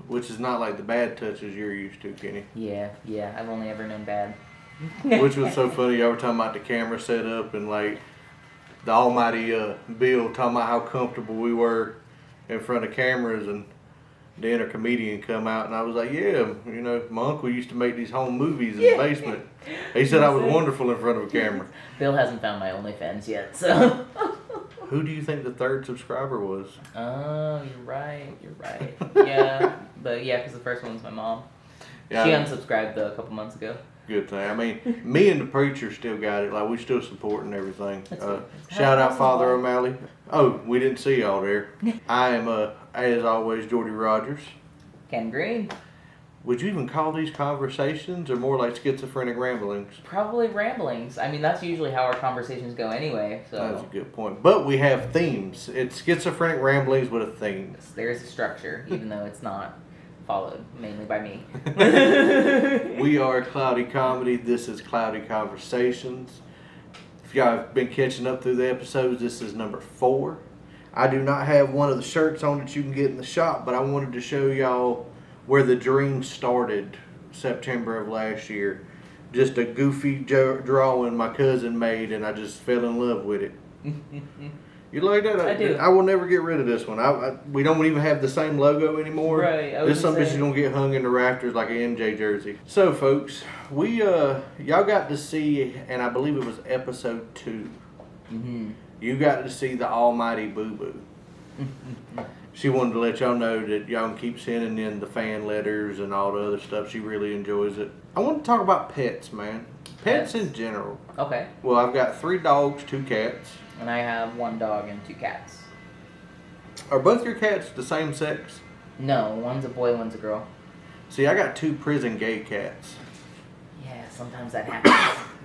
Which is not like the bad touches you're used to, Kenny. Yeah. I've only ever known bad. Which was so funny. Y'all were talking about the camera setup and like the almighty Bill talking about how comfortable we were in front of cameras, and then a comedian come out and I was like, yeah, you know, my uncle used to make these home movies in the basement. He said I was wonderful in front of a camera. Bill hasn't found my OnlyFans yet, so. Who do you think the third subscriber was? Oh, you're right. Yeah, because the first one was my mom. Yeah, she unsubscribed a couple months ago. Good thing. I mean, me and the preacher still got it. Like, we still supporting everything. That's Shout out Father O'Malley. Oh, we didn't see y'all there. I am, as always, Jordy Rogers. Ken Green. Would you even call these conversations or more like schizophrenic ramblings? Probably ramblings. I mean, that's usually how our conversations go anyway. So that's a good point. But we have themes. It's schizophrenic ramblings with a theme. There's a structure, even though it's not followed mainly by me. We are Cloudy Comedy. This is Cloudy Conversations. If y'all have been catching up through the episodes, this is number 4. I do not have one of the shirts on that you can get in the shop, but I wanted to show y'all where the dream started September of last year. Just a goofy drawing my cousin made, and I just fell in love with it. You like that? I do. I will never get rid of this one. We don't even have the same logo anymore. Right. This something that's gonna get hung in the rafters like an MJ jersey. So, folks, we y'all got to see, and I believe it was episode 2. Mm-hmm. You got to see the almighty Boo Boo. She wanted to let y'all know that y'all can keep sending in the fan letters and all the other stuff. She really enjoys it. I want to talk about pets, man. Pets in general. Okay. Well, I've got 3 dogs, 2 cats. And I have 1 dog and 2 cats. Are both your cats the same sex? No, one's a boy, one's a girl. See, I got 2 prison gay cats. Yeah, sometimes that happens.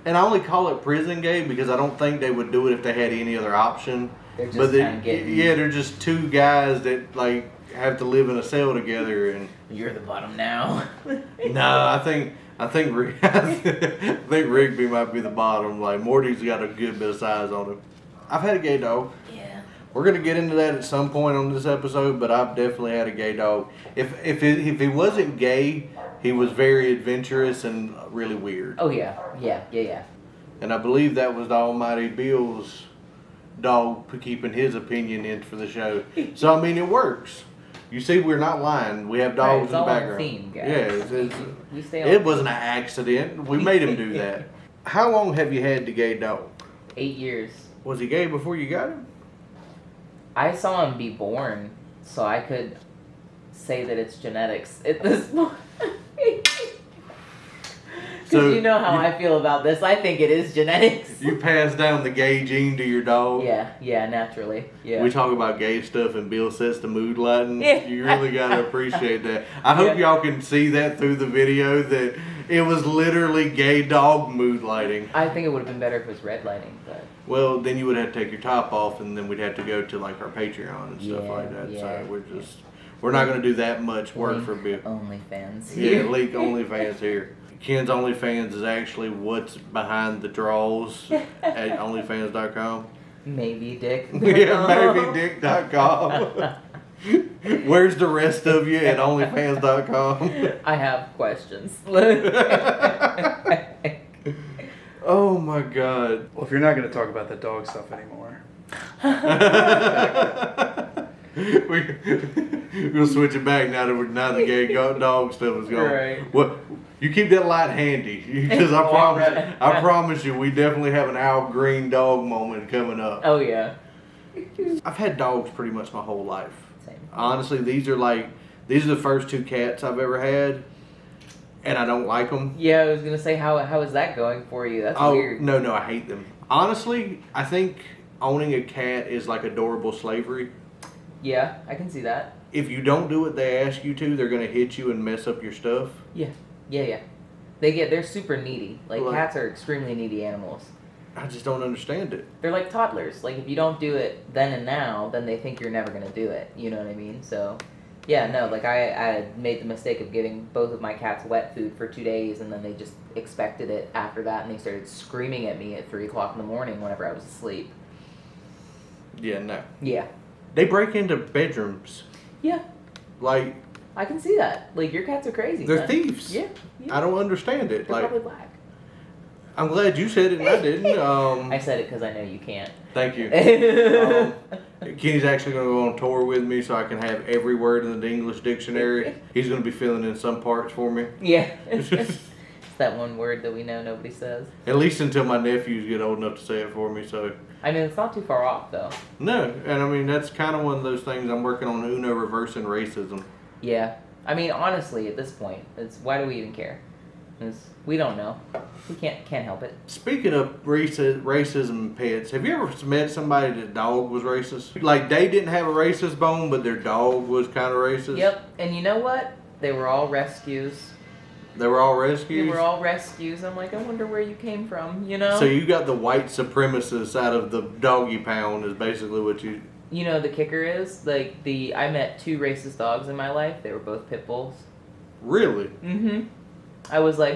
And I only call it prison gay because I don't think they would do it if they had any other option. They're just kind of getting... Yeah, they're just 2 guys that like have to live in a cell together, and you're the bottom now. No, I think Rigby might be the bottom. Like, Morty's got a good bit of size on him. I've had a gay dog. Yeah. We're gonna get into that at some point on this episode, but I've definitely had a gay dog. If he wasn't gay, he was very adventurous and really weird. Oh yeah. And I believe that was the almighty Bill's dog keeping his opinion in for the show. So I mean, it works. You see, we're not lying. We have dogs in the background. Theme, guys. Yeah, we stay on it wasn't an accident. We made him do that. How long have you had the gay dog? 8 years. Was he gay before you got him? I saw him be born, so I could say that it's genetics at this point. Because you know how I feel about this. I think it is genetics. You pass down the gay gene to your dog? Yeah, naturally. Yeah. We talk about gay stuff and Bill sets the mood lighting. Yeah. You really got to appreciate that. I hope y'all can see that through the video, that it was literally gay dog mood lighting. I think it would have been better if it was red lighting, but... Well, then you would have to take your top off, and then we'd have to go to like our Patreon and stuff like that. Yeah, so we're not going to do that much work for Bill. OnlyFans. Yeah, leak OnlyFans here. Ken's OnlyFans is actually what's behind the draws at OnlyFans.com. Maybe Dick. Yeah, maybe Dick.com. Where's the rest of you at OnlyFans.com? I have questions. Oh my God. Well, if you're not going to talk about the dog stuff anymore. We'll switch it back now that the gay dog stuff is gone. Right. Well, you keep that light handy, because I promise you, we definitely have an Al Green dog moment coming up. Oh yeah. I've had dogs pretty much my whole life. Same. Honestly, these are the first 2 cats I've ever had, and I don't like them. Yeah, I was gonna say, how is that going for you? That's weird. No, I hate them. Honestly, I think owning a cat is like adorable slavery. Yeah, I can see that. If you don't do what they ask you to, they're gonna hit you and mess up your stuff. Yeah. They're super needy. Like cats are extremely needy animals. I just don't understand it. They're like toddlers. Like, if you don't do it then and now, then they think you're never gonna do it. You know what I mean? So, yeah, no. Like, I made the mistake of giving both of my cats wet food for 2 days, and then they just expected it after that, and they started screaming at me at 3 o'clock in the morning whenever I was asleep. Yeah, no. Yeah. They break into bedrooms. Yeah. Like, I can see that. Like, your cats are crazy. They're man. thieves. Yeah. I don't understand it. They're Like, probably black. I'm glad you said it and I didn't. I said it because I know you can't. Thank you. Kenny's actually going to go on tour with me so I can have every word in the English dictionary. He's going to be filling in some parts for me. Yeah. It's that one word that we know nobody says. At least until my nephews get old enough to say it for me. So I mean, it's not too far off, though. no, and I mean that's kind of one of those things I'm working on. Uno reversing racism. Yeah. I mean, honestly, at this point, it's why do we even care? We don't know. We can't help it. Speaking of racism and pets, have you ever met somebody that dog was racist? Like they didn't have a racist bone, but their dog was kind of racist. Yep. And you know what? They were all rescues. They were all rescues? They were all rescues. I'm like, I wonder where you came from, you know? So you got the white supremacists out of the doggy pound is basically what you... You know, the kicker is, like, I met 2 racist dogs in my life. They were both pit bulls. Really? Mm-hmm. I was like,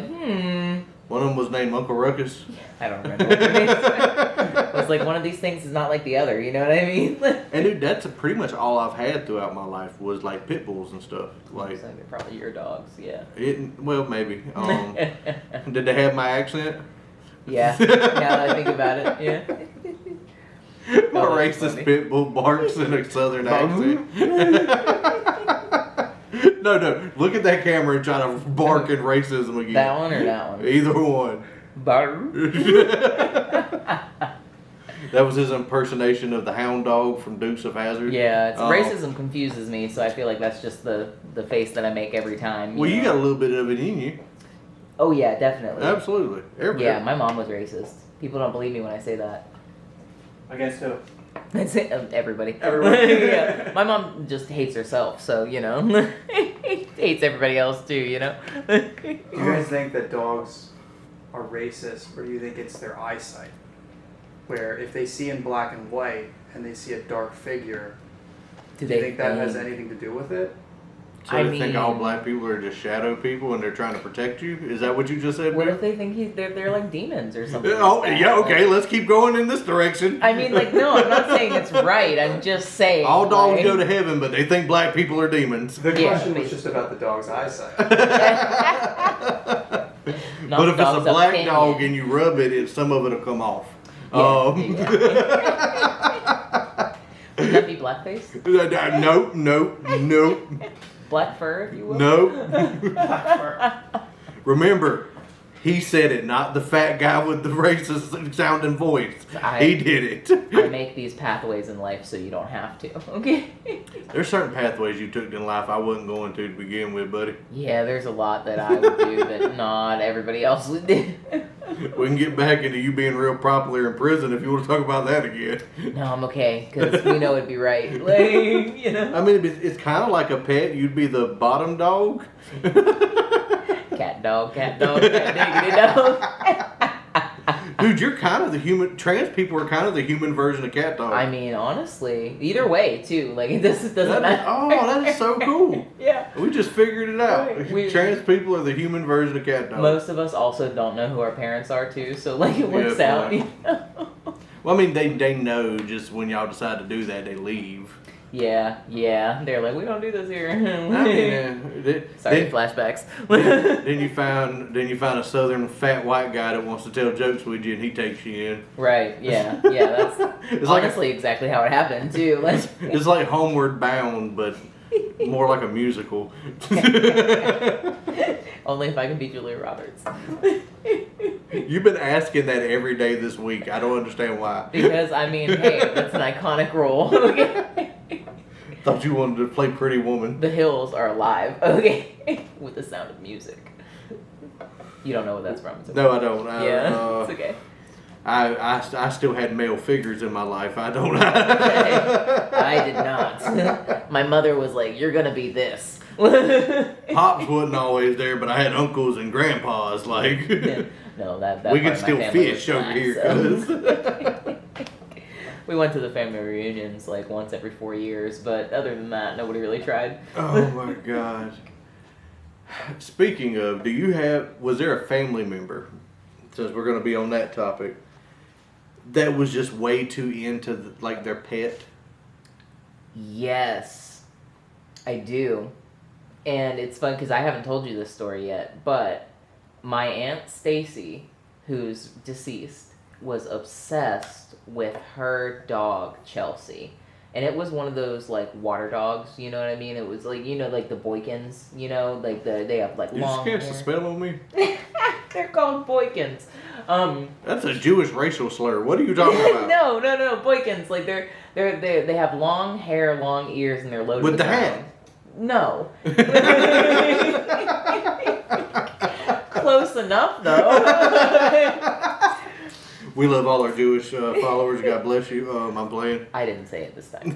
One of them was named Uncle Ruckus. I don't remember what their names were. I was like, one of these things is not like the other, you know what I mean? And dude, that's pretty much all I've had throughout my life was like pit bulls and stuff. Like, so they're probably your dogs, yeah. Well, maybe. Did they have my accent? Yeah, now that I think about it, yeah. My Oh, that's racist funny. pit bull barks in a southern accent. No. Look at that camera and try to bark in racism again. That one or that one? Either one. That was his impersonation of the hound dog from Dukes of Hazzard. Yeah, racism confuses me, so I feel like that's just the face that I make every time. Well, you know? got a little bit of it in you. Oh yeah, definitely. Absolutely. Everybody. Yeah, my mom was racist. People don't believe me when I say that. Against who? I say everybody. Everybody. Yeah, my mom just hates herself, so you know, hates everybody else too. You know. Do you guys think that dogs are racist, or do you think it's their eyesight? Where if they see in black and white and they see a dark figure, do you think that has anything to do with it? So they think all black people are just shadow people and they're trying to protect you? Is that what you just said? What if they think they're like demons or something? Oh, like that? yeah, okay, let's keep going in this direction. I mean, like, no, I'm not saying it's right. I'm just saying. All dogs like, go to heaven, but they think black people are demons. The Yeah, question was just about the dog's eyesight. But if it's a black dog and you rub it, some of it'll come off. Yeah. Would that be blackface? Nope. Black fur, if you will? Nope. Remember, he said it, not the fat guy with the racist sounding voice. He did it. I make these pathways in life so you don't have to, okay? There's certain pathways you took in life I wasn't going to begin with, buddy. Yeah, there's a lot that I would do that not everybody else would do. We can get back into you being real popular in prison if you want to talk about that again. No, I'm okay, because we know it'd be right. Like, you know? I mean, it's kind of like a pet. You'd be the bottom dog. Cat dog, cat diggity dog. Dude, you're kind of the human. Trans people are kind of the human version of cat dog. I mean, honestly, either way, too. Like, it doesn't matter. Oh, that is so cool. Yeah. We just figured it out. Right. Trans people are the human version of cat dog. Most of us also don't know who our parents are, too, so, like, it works Yeah, out. boy. You know? Well, I mean, they know just when y'all decide to do that, they leave. Yeah. They're like, we don't do this here. I mean, Sorry, flashbacks. then you find a southern fat white guy that wants to tell jokes with you, and he takes you in. Right, yeah, that's It's honestly exactly how it happened, too. Like, It's like Homeward Bound, but more like a musical. only if I can be Julia Roberts. You've been asking that every day this week. I don't understand why. Because, I mean, hey, that's an iconic role. Okay? Thought you wanted to play Pretty Woman. The hills are alive, okay? With the sound of music. You don't know what that's from. It's okay. No, I don't. Yeah, it's okay. I still had male figures in my life. I don't. I did not. My mother was like, you're gonna be this. Pops wasn't always there, but I had uncles and grandpas. Like, No, that we part could of my still family fish was over fine, here, so. cuz. We went to the family reunions like once every 4 years, but other than that, nobody really tried. Oh my gosh. Speaking of, was there a family member, since we're going to be on that topic, that was just way too into like their pet? Yes, I do. And it's fun because I haven't told you this story yet, but my Aunt Stacy, who's deceased, was obsessed with her dog, Chelsea. And it was one of those, like, water dogs, you know what I mean? It was, like, you know, like the Boykins, you know? Like, they have, like, long You hair. just cast a spell on me? They're called Boykins. That's a Jewish racial slur. What are you talking about? No, Boykins. Like, they have long hair, long ears, and they're loaded With the ground. hat? No. Close enough, though. We love all our Jewish followers. God bless you. I'm playing. I didn't say it this time.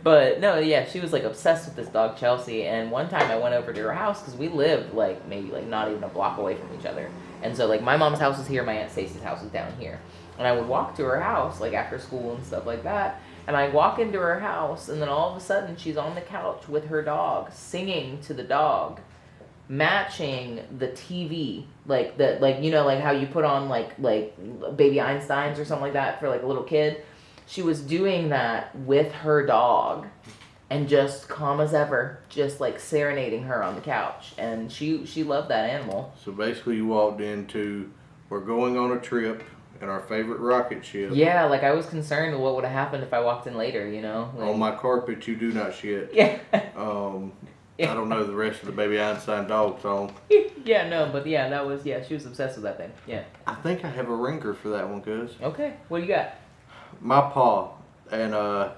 But no, yeah, she was like obsessed with this dog Chelsea. And one time I went over to her house because we lived like maybe like not even a block away from each other. And so like my mom's house was here, my Aunt Stacy's house was down here. And I would walk to her house like after school and stuff like that. And I walk into her house, and then all of a sudden she's on the couch with her dog, singing to the dog, matching the TV, like you know, like how you put on like Baby Einsteins or something like that for like a little kid. She was doing that with her dog, and just calm as ever, just like serenading her on the couch. And she loved that animal. So basically, you walked into, we're going on a trip in our favorite rocket ship. Yeah, like I was concerned what would have happened if I walked in later, you know? Like, On my carpet, you do not shit. Yeah. I don't know the rest of the Baby Einstein dog song. Yeah, no, but yeah, that was, yeah, she was obsessed with that thing. Yeah. I think I have a ringer for that one, cuz. Okay, what do you got? My paw, and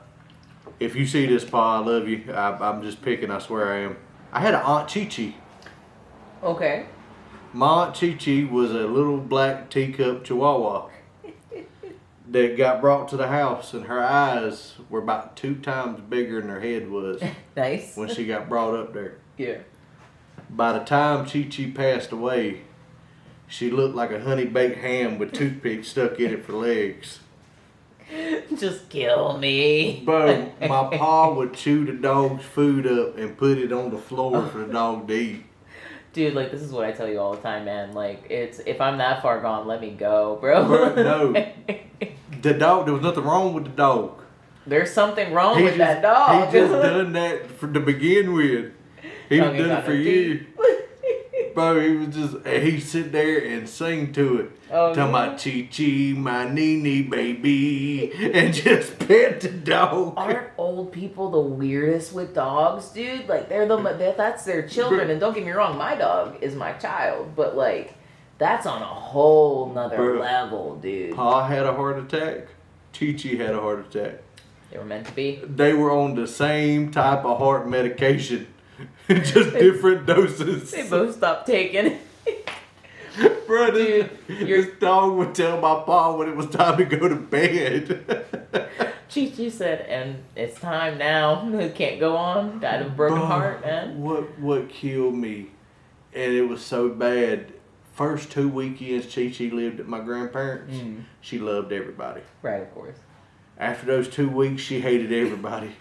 if you see this paw, I love you. I'm just picking, I swear I am. I had an Aunt Chi-Chi. Okay. My Aunt Chi-Chi was a little black teacup chihuahua that got brought to the house, and her eyes were about 2 times bigger than her head was Nice. when she got brought up there. Yeah. By the time Chi-Chi passed away, she looked like a honey-baked ham with toothpicks stuck in it for legs. Just kill me. Bro, my paw would chew the dog's food up and put it on the floor for the dog to eat. Dude, like, this is what I tell you all the time, man. Like, it's, if I'm that far gone, let me go, bro. Bro, no. The dog, there was nothing wrong with the dog. There's something wrong with that dog. He just done that to begin with. He was done it for years. Bro, he was just, he'd sit there and sing to it. Oh, Talking about Chi-Chi, my Nene baby, and just pet the dog. Aren't old people the weirdest with dogs, dude? Like, that's their children. And don't get me wrong, my dog is my child. But, like, that's on a whole nother level, dude. Pa had a heart attack. Chi-Chi had a heart attack. They were meant to be. They were on the same type of heart medication. Just different doses. They both stopped taking it. Bro, Dude, this dog would tell my pa when it was time to go to bed. Chi-Chi said, and it's time now. It can't go on. Died of a broken heart, man. What killed me, and it was so bad. First 2 weekends Chi-Chi lived at my grandparents', she loved everybody. Right, of course. After those 2 weeks, she hated everybody.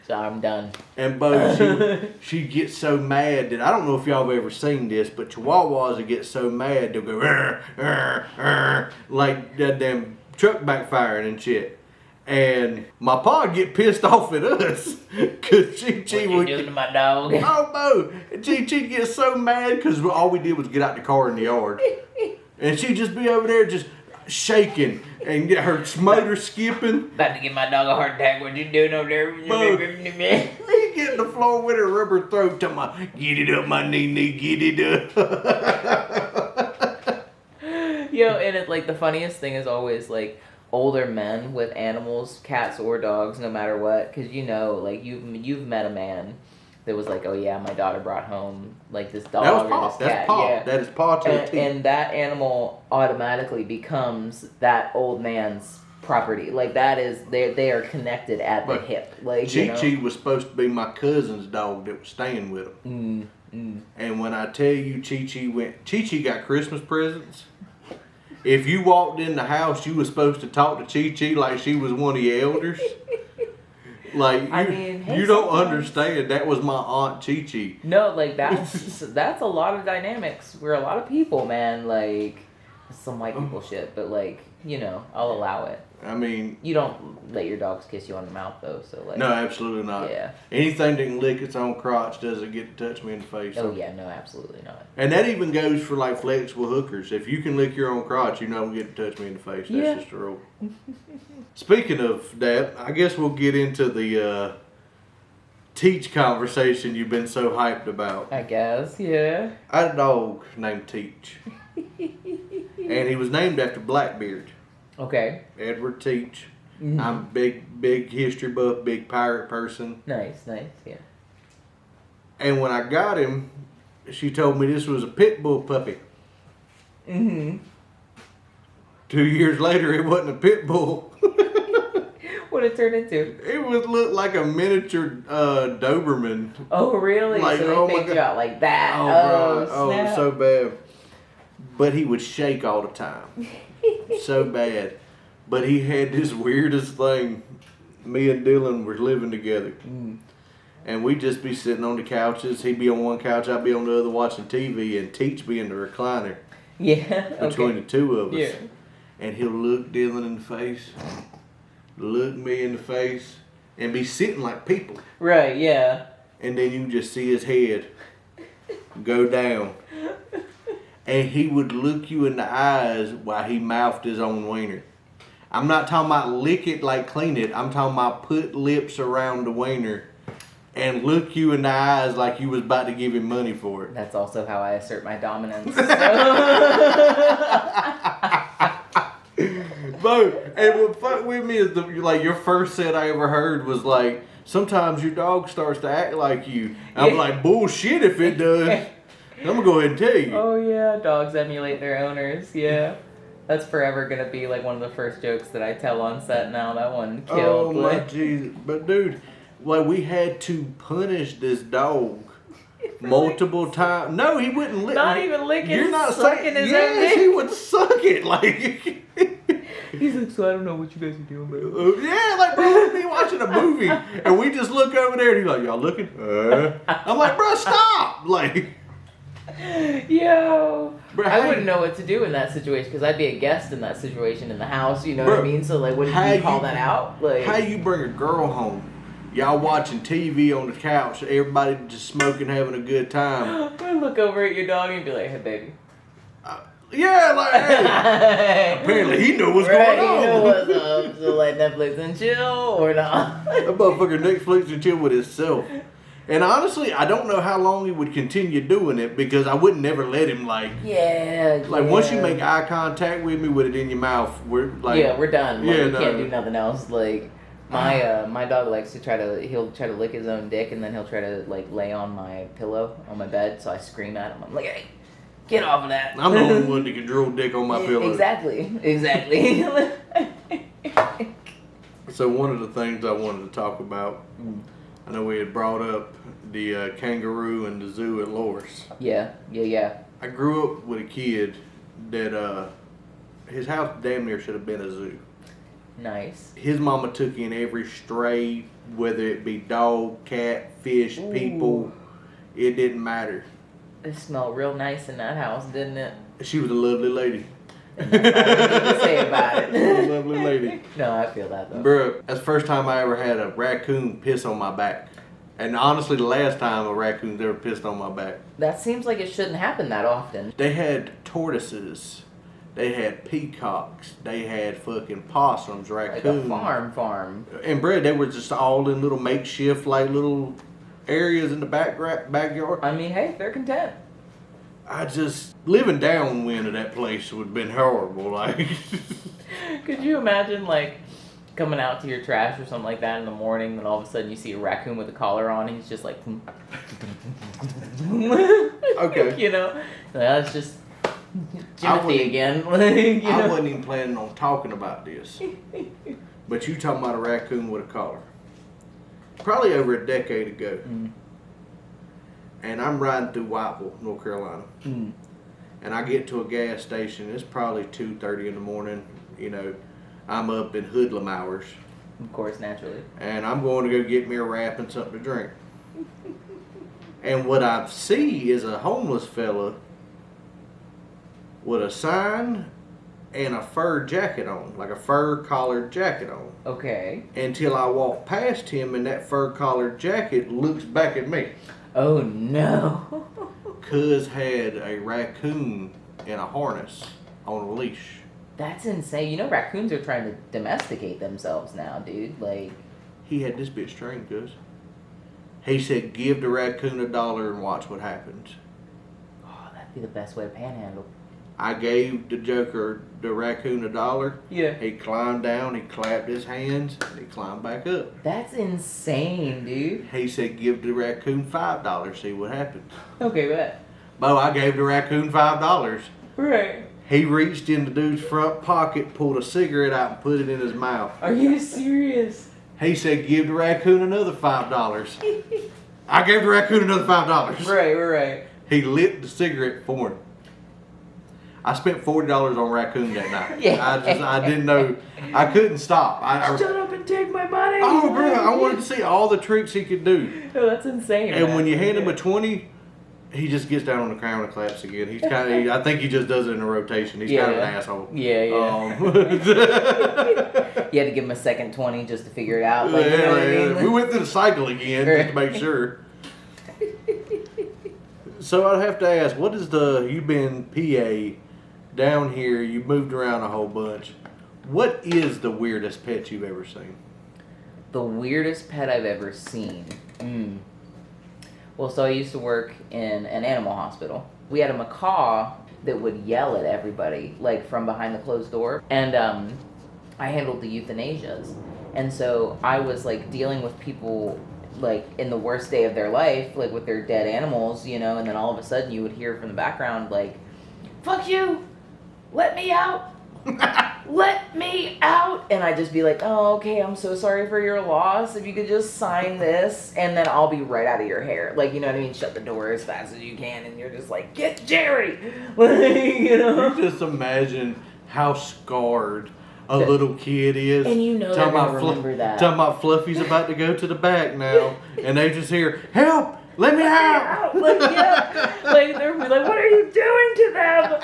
So I'm done. And Bo, she'd get so mad that, I don't know if y'all have ever seen this, but Chihuahuas would get so mad, they'll go, "Rrr, rrr, rrr," like that damn truck backfiring and shit. And my pa would get pissed off at us, cause Chi-Chi What you doing to my dog? Oh, Bo, Chi-Chi'd get so mad, because all we did was get out the car in the yard. And she'd just be over there just shaking and get her motor skipping. About to give my dog a heart attack. What you doing over there? Bo, he get in the floor with her rubber throat, talking about, "Get it up, my knee, get it up." Yo, and it, like, the funniest thing is always, like, older men with animals, cats or dogs, no matter what, because, you know, like, you've met a man that was like, "Oh yeah, my daughter brought home like this dog That was or Pa. this That's cat." Pa. Yeah. That is Pa to a T. And that animal automatically becomes that old man's property. Like, that is, they are connected at the But hip. Like, Chi-Chi was supposed to be my cousin's dog that was staying with him. And when I tell you Chi-Chi got Christmas presents. If you walked in the house, you was supposed to talk to Chi-Chi like she was one of your elders. Like, you don't understand. That was my Aunt Chi-Chi. No, like, that's a lot of dynamics. We're a lot of people, man. Like, some white people shit, but like, you know, I'll allow it. I mean, You don't let your dogs kiss you on the mouth though, so like. no, absolutely not. Yeah. Anything that can lick its own crotch doesn't get to touch me in the face. Oh yeah, no, absolutely not. And that even goes for like flexible hookers. If you can lick your own crotch, you don't get to touch me in the face. That's Yeah. just a rule. Speaking of that, I guess we'll get into the Teach conversation you've been so hyped about. I guess, yeah. I had a dog named Teach. And he was named after Blackbeard. Okay. Edward Teach. Mhm. I'm a big history buff, big pirate person. Nice, yeah. And when I got him, she told me this was a pit bull puppy. Mm-hmm. 2 years later, it wasn't a pit bull. What it turned into? It would look like a miniature Doberman. Oh, really? Like, so they oh my faked God. you out like that? Oh, Oh, bro. Oh, snap. so bad. But he would shake all the time. So bad. But he had this weirdest thing. Me and Dylan were living together. Mm. And we'd just be sitting on the couches. He'd be on one couch, I'd be on the other watching TV, and Teach be in the recliner Yeah. between Okay. the two of us. Yeah. And he'll look Dylan in the face, look me in the face, and be sitting like people. Right. Yeah. And then you just see his head go down. And he would look you in the eyes while he mouthed his own wiener. I'm not talking about lick it like clean it. I'm talking about put lips around the wiener and look you in the eyes like you was about to give him money for it. That's also how I assert my dominance. Bro, and what fuck with me is like your first set I ever heard was like, sometimes your dog starts to act like you. And I'm Yeah. like, bullshit if it does. I'm gonna go ahead and tell you. Oh yeah, dogs emulate their owners. Yeah. That's forever gonna be like one of the first jokes that I tell on set now. That one Oh killed. my like- Jesus. But dude, like we had to punish this dog multiple times. No, he wouldn't lick. Not even licking. You're not sucking saying. his Yes, own he dick. would suck it. Like. He's like, so I don't know what you guys are doing, bro. Yeah, like bro, we'd be watching a movie and we just look over there and he's like, y'all looking? I'm like, bro, stop! Like, Yo, bro, I how wouldn't you- know what to do in that situation because I'd be a guest in that situation in the house. You know what I Bro, mean? So like, what how did you call you- that out? Like, How you bring a girl home? Y'all watching TV on the couch, everybody just smoking, having a good time. I look over at your dog and be like, hey, baby. Yeah, like, hey, apparently he knew what's Right, going on. you know what's up. So like Netflix and chill or not? That motherfucker Netflix and chill with himself. And honestly, I don't know how long he would continue doing it because I would never let him like once you make eye contact with me with it in your mouth, we're like we're done. Like, Yeah, we no. can't do nothing else. Like my dog likes to he'll try to lick his own dick and then he'll try to like lay on my pillow on my bed. So I scream at him. I'm like, hey, get off of that. I'm the only one that can drool dick on my pillow. Exactly. So one of the things I wanted to talk about, I know we had brought up the kangaroo and the zoo at Loris. Yeah. I grew up with a kid that his house damn near should have been a zoo. Nice. His mama took in every stray, whether it be dog, cat, fish, people. It didn't matter. It smelled real nice in that house, didn't it? She was a lovely lady. That's all I need to say about it. A lovely lady. No, I feel that though. Bruh, that's the first time I ever had a raccoon piss on my back. And honestly, the last time a raccoon's ever pissed on my back. That seems like it shouldn't happen that often. They had tortoises. They had peacocks. They had fucking possums, Like raccoons. a farm. And bruh, they were just all in little makeshift, like little areas in the backyard. I mean, hey, they're content. I just, living downwind of that place would have been horrible. Like, Could you imagine, like, coming out to your trash or something like that in the morning, and all of a sudden you see a raccoon with a collar on, and he's just like, Okay. You know, that's just I Jimothy wouldn't- again. Like, you I know? wasn't even planning on talking about this. But you talking about a raccoon with a collar. Probably over a decade ago. Mm. And I'm riding through Whiteville, North Carolina. Mm. And I get to a gas station. It's probably 2:30 in the morning. You know, I'm up in hoodlum hours. Of course, naturally. And I'm going to go get me a wrap and something to drink. And what I see is a homeless fella with a sign and a fur jacket on, like a fur collared jacket on. Okay. Until I walk past him and that fur collared jacket looks back at me. Oh no. Cuz had a raccoon in a harness on a leash. That's insane. You know, raccoons are trying to domesticate themselves now, dude. Like, He had this bitch trained, cuz. He said, give the raccoon $1 and watch what happens. oh, that'd be the best way to panhandle. I gave the raccoon $1. Yeah. He climbed down, he clapped his hands, and he climbed back up. That's insane, dude. He said, give the raccoon $5, see what happens. Okay, bet. Bo, I gave the raccoon $5. Right. He reached in the dude's front pocket, pulled a cigarette out, and put it in his mouth. Are you serious? He said, give the raccoon another $5. I gave the raccoon another $5. Right. He lit the cigarette for him. I spent $40 on raccoon that night. Yeah. I didn't know. I couldn't stop. Shut up and take my money. Oh, bro, I wanted to see all the tricks he could do. Oh, that's insane. And man. when you hand him a 20, he just gets down on the ground and claps again. He's kind of. I think he just does it in a rotation. He's kind of an asshole. Yeah. You had to give him a second 20 just to figure it out. Like, you know what I mean? We went through the cycle again just to make sure. So I'd have to ask, what is you've been PA down here, you moved around a whole bunch. What is the weirdest pet you've ever seen? The weirdest pet I've ever seen. Well, so I used to work in an animal hospital. We had a macaw that would yell at everybody, like from behind the closed door. And I handled the euthanasias. And so I was like dealing with people like in the worst day of their life, like with their dead animals, you know, and then all of a sudden you would hear from the background like, fuck you, let me out. Let me out. And I'd just be like, oh, okay, I'm so sorry for your loss. If you could just sign this, and then I'll be right out of your hair. Like, you know what I mean? Shut the door as fast as you can, and you're just like, get Jerry. You know? You just imagine how scarred a little kid is. And you know they're gonna remember that. Talking about Fluffy's about to go to the back now, and they just hear, help! Let me out! Like, yeah. Like, they're like, what are you doing to them?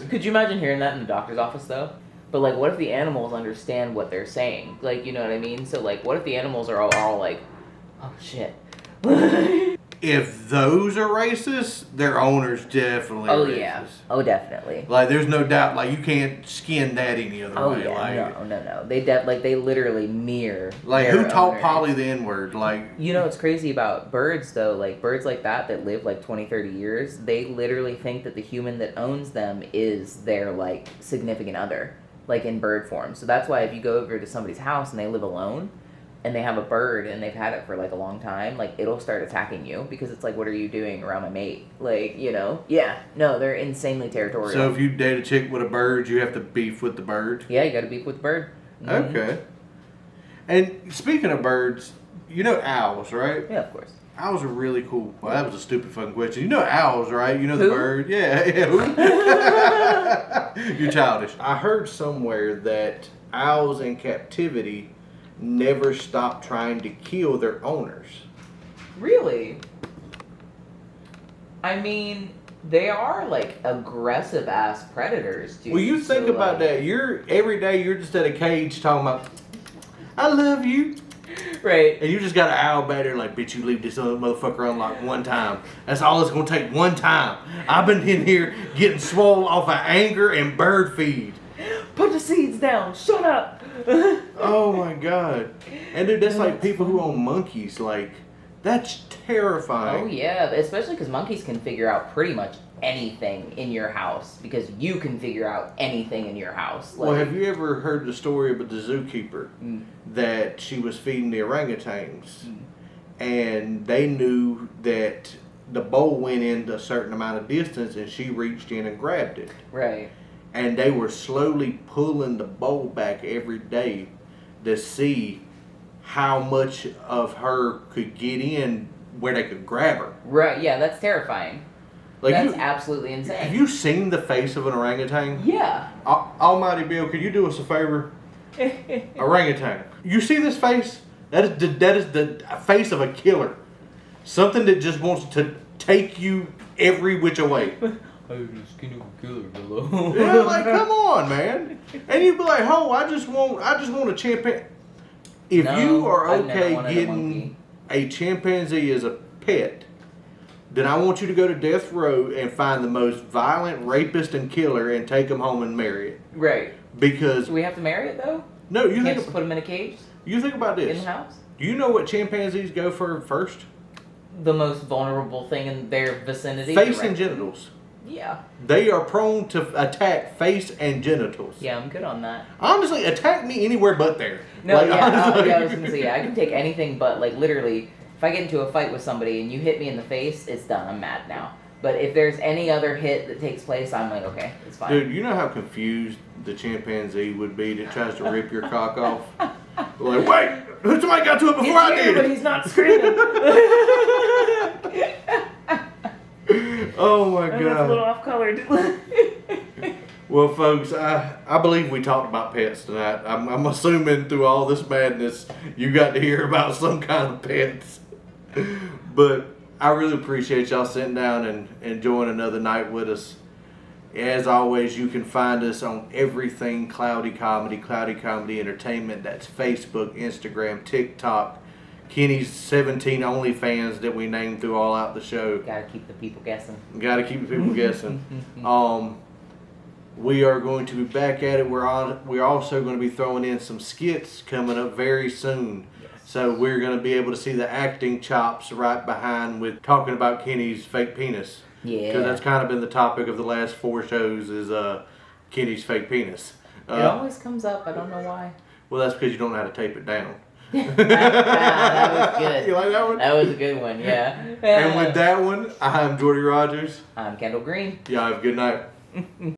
Could you imagine hearing that in the doctor's office, though? But, like, what if the animals understand what they're saying? Like, you know what I mean? So, like, what if the animals are all like, oh, shit. If those are racist, their owner's definitely racist. Yeah. Oh, definitely. Like, there's no doubt, like, you can't skin that any other way. Yeah, like, no. They literally mirror like, their who taught owners. Polly the N-word? Like, You know what's crazy about birds, though? Like, birds like that live, like, 20, 30 years, they literally think that the human that owns them is their, like, significant other, like, in bird form. So that's why if you go over to somebody's house and they live alone, and they have a bird and they've had it for like a long time, like it'll start attacking you because it's like, what are you doing around my mate? Like, you know? Yeah. No, they're insanely territorial. so if you date a chick with a bird, you have to beef with the bird? Yeah, you gotta beef with the bird. Mm-hmm. Okay. And speaking of birds, you know owls, right? Yeah, of course. Owls are really cool. Well, that was a stupid fucking question. You know owls, right? You know the Who? bird? Yeah. You're childish. I heard somewhere that owls in captivity never stop trying to kill their owners. Really? I mean, they are like aggressive ass predators, dude. Well, you think So, about that. Every day you're just at a cage talking about, I love you. Right. And you just got an owl back there like, bitch, you leave this other motherfucker unlocked one time. That's all it's going to take, one time. I've been in here getting swole off of anger and bird feed. Put the seeds down. Shut up. Oh my God. And dude, that's like people who own monkeys. Like, that's terrifying. Oh yeah, especially because monkeys can figure out pretty much anything in your house because you can figure out anything in your house. Like, Well, have you ever heard the story about the zookeeper that she was feeding the orangutans and they knew that the bowl went in a certain amount of distance and she reached in and grabbed it. Right. And they were slowly pulling the bowl back every day to see how much of her could get in where they could grab her. Right, yeah, that's terrifying. Like, That's absolutely insane. have you seen the face of an orangutan? Yeah. Almighty Bill, could you do us a favor? Orangutan. You see this face? That is the face of a killer. Something that just wants to take you every which way. Hey, the skin of a killer, hello. Yeah, like come on, man. And you'd be like, oh, I just want a chimpanzee. If No, you are I've never okay wanted a getting monkey. a chimpanzee as a pet, then I want you to go to death row and find the most violent rapist and killer and take him home and marry it. Right. Because Do we have to marry it though? no, you Can't think just put him in a cage you think about in this. the house. Do you know what chimpanzees go for first? The most vulnerable thing in their vicinity. Face the and raccoon. genitals. Yeah. They are prone to attack face and genitals. Yeah, I'm good on that. Honestly, attack me anywhere but there. No, Like, yeah, I was gonna say, yeah, I can take anything but, like, literally, if I get into a fight with somebody and you hit me in the face, it's done. I'm mad now. But if there's any other hit that takes place, I'm like, okay, it's fine. Dude, you know how confused the chimpanzee would be that tries to rip your cock off? Like, wait, somebody got to it before He's I here, did. but he's not screaming. Oh my That's a little god. off colored. Well, folks, I believe we talked about pets tonight. I'm assuming through all this madness, you got to hear about some kind of pets. But I really appreciate y'all sitting down and enjoying another night with us. As always, you can find us on everything Cloudy Comedy Entertainment. That's Facebook, Instagram, TikTok, Kenny's 17 OnlyFans that we named through all out the show. Gotta keep the people guessing. Got to keep people guessing. We are going to be back at it. We're also going to be throwing in some skits coming up very soon. Yes. So we're going to be able to see the acting chops right behind with talking about Kenny's fake penis. Yeah. Because that's kind of been the topic of the last 4 shows is Kenny's fake penis. It always comes up. I don't know why. Well, that's because you don't know how to tape it down. that was good. You like that one? That was a good one, yeah. And with that one, I'm Jordy Rogers. I'm Kendall Green. Y'all have a good night.